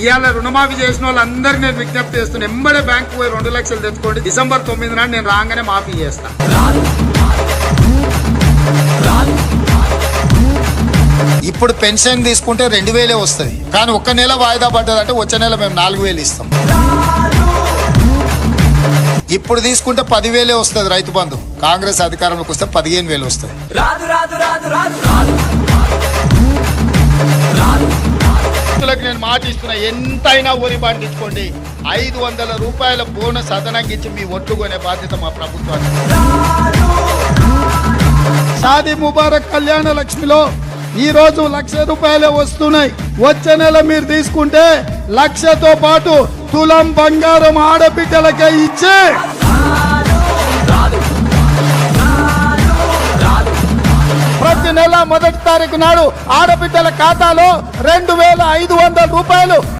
ఇవాళ రుణమాఫీ చేసిన వాళ్ళందరికీ నేను విజ్ఞప్తి చేస్తున్నా, ఎంబడే బ్యాంకు పోయి 2 లక్షలు తెచ్చుకోండి. డిసెంబర్ 9 నాడు నేను రాగానే మాఫీ చేస్తా. ఇప్పుడు పెన్షన్ తీసుకుంటే 2000 వస్తుంది, కానీ ఒక్క నెల వాయిదా పడ్డదంటే వచ్చే నెల మేము 4000 ఇస్తాం. ఇప్పుడు తీసుకుంటే 10,000 వస్తుంది రైతు బంధు. కాంగ్రెస్ అధికారంలోకి వస్తే 15,000 వస్తుంది. నేను మాట ఇస్తున్నా, ఎంతైనా ఊరి పండించుకోండి. 500 రూపాయల బోనస్ అదనంగా ఇచ్చి మీ ఒట్లు కొనే బాధ్యత మా ప్రభుత్వానికి. షాదీ ముబారక్ కళ్యాణ లక్ష్మిలో ఈ రోజు 1,00,000 రూపాయలే వస్తున్నాయి. వచ్చే నెల మీరు తీసుకుంటే 1,00,000తో పాటు తులం బంగారం ఆడబిడ్డలకే ఇచ్చి ప్రతి నెల 1వ తారీఖు నాడు ఆడబిడ్డల ఖాతాలో 2,500 రూపాయలు